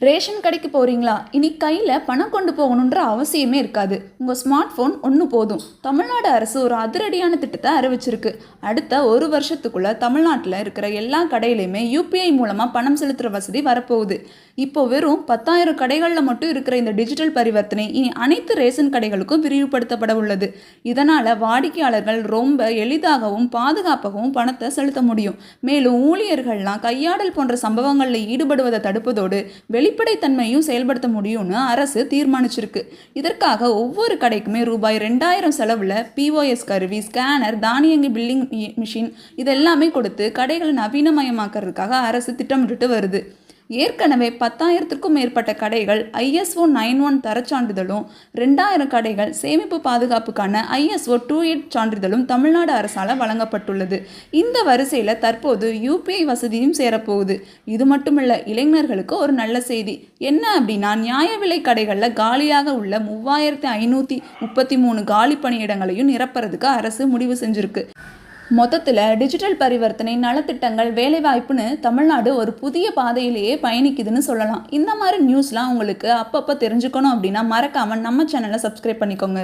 Ration கடைக்கு போகிறீங்களா? இனி கையில் பணம் கொண்டு போகணுன்ற அவசியமே இருக்காது. உங்கள் ஸ்மார்ட் ஃபோன் ஒன்று போதும். தமிழ்நாடு அரசு ஒரு அதிரடியான திட்டத்தை அறிவிச்சிருக்கு. அடுத்த ஒரு வருஷத்துக்குள்ள தமிழ்நாட்டில் இருக்கிற எல்லா கடையிலையுமே UPI மூலமாக பணம் செலுத்துகிற வசதி வரப்போகுது. இப்போ வெறும் 10,000 கடைகளில் மட்டும் இருக்கிற இந்த டிஜிட்டல் பரிவர்த்தனை இனி அனைத்து ரேஷன் கடைகளுக்கும் விரிவுபடுத்தப்பட உள்ளது. இதனால் வாடிக்கையாளர்கள் ரொம்ப எளிதாகவும் பாதுகாப்பாகவும் பணத்தை செலுத்த முடியும். மேலும் ஊழியர்கள்லாம் கையாடல் போன்ற சம்பவங்களில் ஈடுபடுவதை தடுப்பதோடு வெளிப்படைத்தன்மையும் செயல்படுத்த முடியும்னு அரசு தீர்மானிச்சிருக்கு. இதற்காக ஒவ்வொரு கடைக்குமே ரூபாய் 2,000 செலவில் POS கருவி, ஸ்கேனர், தானியங்கி பில்லிங் மிஷின் இதெல்லாமே கொடுத்து கடைகளை நவீனமயமாக்கிறதுக்காக அரசு திட்டமிட்டு வருது. ஏற்கனவே 10,000க்கும் மேற்பட்ட கடைகள் ISO 91 தரச்சான்றிதழும், 2,000 கடைகள் சேமிப்பு பாதுகாப்புக்கான ISO 28 சான்றிதழும் தமிழ்நாடு அரசால் வழங்கப்பட்டுள்ளது. இந்த வரிசையில் தற்போது UPI வசதியும் சேரப்போகுது. இது மட்டுமில்ல, இளைஞர்களுக்கு ஒரு நல்ல செய்தி. என்ன அப்படின்னா, நியாய விலை கடைகளில் காலியாக உள்ள 3,533 காலி பணியிடங்களையும் நிரப்புறதுக்கு அரசு முடிவு செஞ்சிருக்கு. மொத்தத்தில் டிஜிட்டல் பரிவர்த்தனை, நலத்திட்டங்கள், வேலைவாய்ப்புன்னு தமிழ்நாடு ஒரு புதிய பாதையிலேயே பயணிக்குதுன்னு சொல்லலாம். இந்த மாதிரி நியூஸ்லாம் உங்களுக்கு அப்பப்போ தெரிஞ்சுக்கணும் அப்படின்னா மறக்காமல் நம்ம சேனலை சப்ஸ்கிரைப் பண்ணிக்கோங்க.